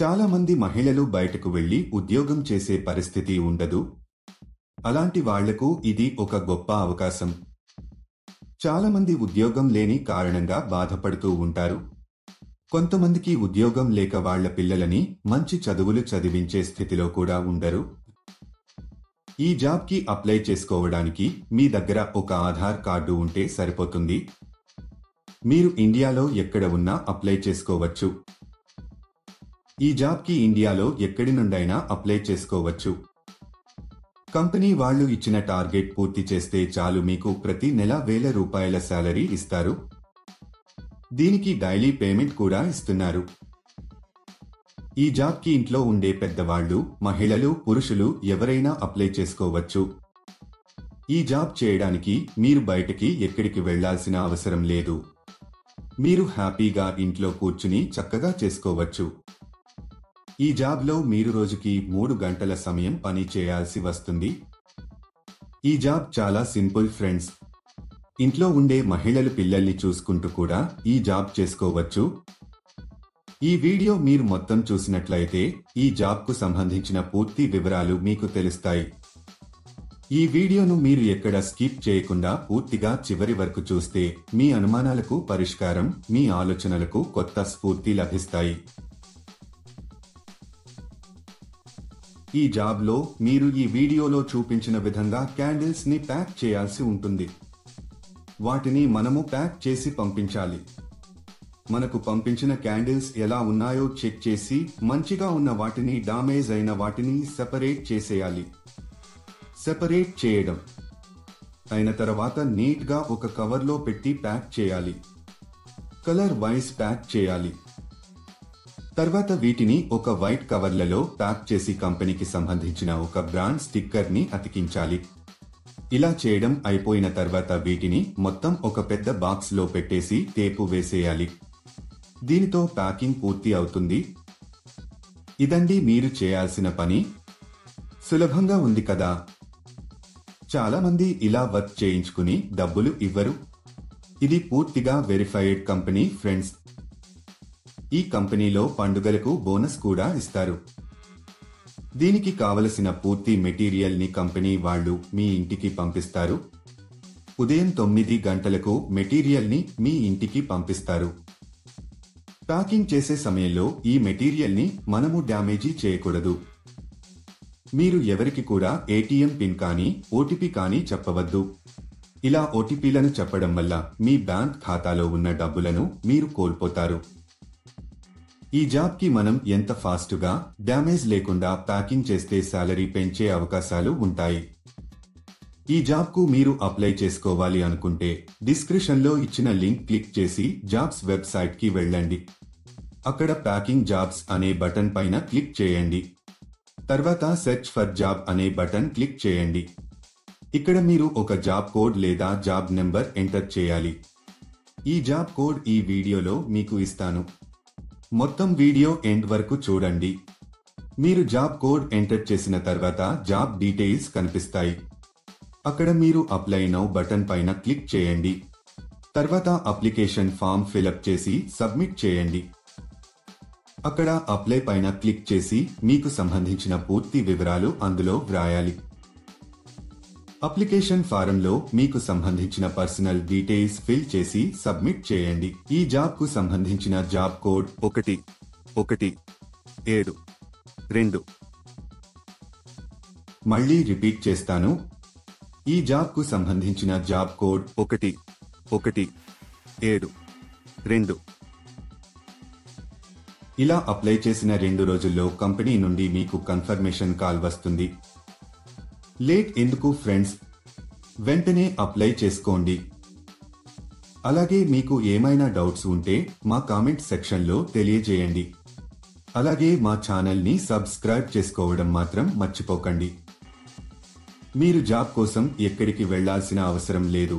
చాలా మంది మహిళలు బయటకు వెళ్లి ఉద్యోగం చేసే పరిస్థితి ఉండదు. అలాంటి వాళ్లకు ఇది ఒక గొప్ప అవకాశం. చాలా మంది ఉద్యోగం లేని కారణంగా బాధపడుతూ ఉంటారు. కొంతమందికి ఉద్యోగం లేక వాళ్ల పిల్లలని మంచి చదువులు చదివించే స్థితిలో కూడా ఉండరు. ఈ జాబ్ కి అప్లై చేసుకోవడానికి మీ దగ్గర ఒక ఆధార్ కార్డు ఉంటే సరిపోతుంది. మీరు ఇండియాలో ఎక్కడ ఉన్నా అప్లై చేసుకోవచ్చు. ఈ జాబ్ కి ఇండియాలో ఎక్కడి నుండైనా అప్లై చేసుకోవచ్చు. కంపెనీ వాళ్ళు ఇచ్చిన టార్గెట్ పూర్తి చేస్తే చాలు మీకు ప్రతి నెల ₹1000 శాలరీ ఇస్తారు. దీనికి డైలీ పేమెంట్ కూడా ఇస్తున్నారు. ఈ జాబ్ కి ఇంట్లో ఉండే పెద్దవాళ్లు, మహిళలు, పురుషులు ఎవరైనా అప్లై చేసుకోవచ్చు. ఈ జాబ్ చేయడానికి మీరు బయటికి ఎక్కడికి వెళ్లాల్సిన అవసరం లేదు. మీరు హ్యాపీగా ఇంట్లో కూర్చుని చక్కగా చేసుకోవచ్చు. ఈ జాబ్లో మీరు రోజుకి 3 గంటల సమయం పని చేయాల్సి వస్తుంది. ఈ జాబ్ చాలా సింపుల్ ఫ్రెండ్స్. ఇంట్లో ఉండే మహిళలు పిల్లల్ని చూసుకుంటూ కూడా ఈ జాబ్ చేసుకోవచ్చు. ఈ వీడియో మీరు మొత్తం చూసినట్లయితే ఈ జాబ్కు సంబంధించిన పూర్తి వివరాలు మీకు తెలుస్తాయి. ఈ వీడియోను మీరు ఎక్కడ స్కిప్ చేయకుండా పూర్తిగా చివరి వరకు చూస్తే మీ అనుమానాలకు పరిష్కారం, మీ ఆలోచనలకు కొత్త స్ఫూర్తి లభిస్తాయి. ఈ జాబ్లో మీరు ఈ వీడియోలో చూపించిన విధంగా క్యాండిల్స్ ని ప్యాక్ చేయాల్సి ఉంటుంది. వాటిని మనము ప్యాక్ చేసి పంపించాలి. మనకు పంపించిన క్యాండిల్స్ ఎలా ఉన్నాయో చెక్ చేసి మంచిగా ఉన్న వాటిని, డామేజ్ అయిన వాటిని సెపరేట్ చేసేయాలి. సెపరేట్ చేయడం అయిన తర్వాత నీట్ గా ఒక కవర్లో పెట్టి ప్యాక్ చేయాలి. కలర్ వైజ్ ప్యాక్ చేయాలి. తర్వాత వీటిని ఒక వైట్ కవర్లలో ప్యాక్ చేసి కంపెనీకి సంబంధించిన ఒక బ్రాండ్ స్టిక్కర్ ని అతికించాలి. ఇలా చేయడం అయిపోయిన తర్వాత వీటిని మొత్తం ఒక పెద్ద బాక్స్ లో పెట్టేసి టేపు వేసేయాలి. దీనితో ప్యాకింగ్ పూర్తి అవుతుంది. ఇదండి మీరు చేయాల్సిన పని. సులభంగా ఉంది కదా? చాలా మంది ఇలా వర్క్ చేయించుకుని డబ్బులు ఇవ్వరు. ఇది పూర్తిగా వెరిఫైడ్ కంపెనీ ఫ్రెండ్స్. ఈ కంపెనీలో పండుగలకు బోనస్ కూడా ఇస్తారు. దీనికి కావలసిన పూర్తి మెటీరియల్ ని కంపెనీ వాళ్ళు మీ ఇంటికి పంపిస్తారు. ఉదయం 9 గంటలకు మెటీరియల్ ని మీ ఇంటికి పంపిస్తారు. ప్యాకింగ్ చేసే సమయంలో ఈ మెటీరియల్ ని మనము డ్యామేజీ చేయకూడదు. మీరు ఎవరికి కూడా ఏటీఎం పిన్ కానీ, ఓటీపీ కానీ చెప్పవద్దు. ఇలా ఓటీపీలను చెప్పడం వల్ల మీ బ్యాంక్ ఖాతాలో ఉన్న డబ్బులను మీరు కోల్పోతారు. ఈ జాబ్ కి మనం ఎంత ఫాస్ట్గా, డ్యామేజ్ లేకుండా ప్యాకింగ్ చేస్తే శాలరీ పెంచే అవకాశాలు ఉంటాయి. ఈ జాబ్ కు మీరు అప్లై చేసుకోవాలి అనుకుంటే డిస్క్రిప్షన్లో ఇచ్చిన లింక్ క్లిక్ చేసి జాబ్స్ వెబ్సైట్ కి వెళ్ళండి. అక్కడ ప్యాకింగ్ జాబ్స్ అనే బటన్ పైన క్లిక్ చేయండి. తర్వాత సెర్చ్ ఫర్ జాబ్ అనే బటన్ క్లిక్ చేయండి. ఇక్కడ మీరు ఒక జాబ్ కోడ్ లేదా జాబ్ నెంబర్ ఎంటర్ చేయాలి. ఈ జాబ్ కోడ్ ఈ వీడియోలో మీకు ఇస్తాను. మొత్తం వీడియో ఎండ్ వరకు చూడండి. మీరు జాబ్ కోడ్ ఎంటర్ చేసిన తర్వాత జాబ్ డీటెయిల్స్ కనిపిస్తాయి. అక్కడ మీరు అప్లై నౌ బటన్ పైన క్లిక్ చేయండి. తర్వాత అప్లికేషన్ ఫామ్ ఫిలప్ చేసి సబ్మిట్ చేయండి. అక్కడ అప్లై పైన క్లిక్ చేసి మీకు సంబంధించిన పూర్తి వివరాలు అందులో వ్రాయాలి. అప్లికేషన్ ఫారంలో మీకు సంబంధించిన పర్సనల్ డీటెయిల్స్ ఫిల్ చేసి సబ్మిట్ చేయండి. ఈ జాబ్ కు సంబంధించిన జాబ్ కోడ్ 1172. మళ్ళీ రిపీట్ చేస్తాను. ఈ జాబ్ కు సంబంధించిన జాబ్ కోడ్ 1172. ఇలా అప్లై చేసిన 2 రోజుల్లో కంపెనీ నుండి మీకు కన్ఫర్మేషన్ కాల్ వస్తుంది. లేట్ ఎందుకు ఫ్రెండ్స్? వెంటనే అప్లై చేసుకోండి. అలాగే మీకు ఏమైనా డౌట్స్ ఉంటే మా కామెంట్ సెక్షన్లో తెలియజేయండి. అలాగే మా ఛానల్ని సబ్స్క్రైబ్ చేసుకోవడం మాత్రం మర్చిపోకండి. మీరు జాబ్ కోసం ఎక్కడికి వెళ్లాల్సిన అవసరం లేదు.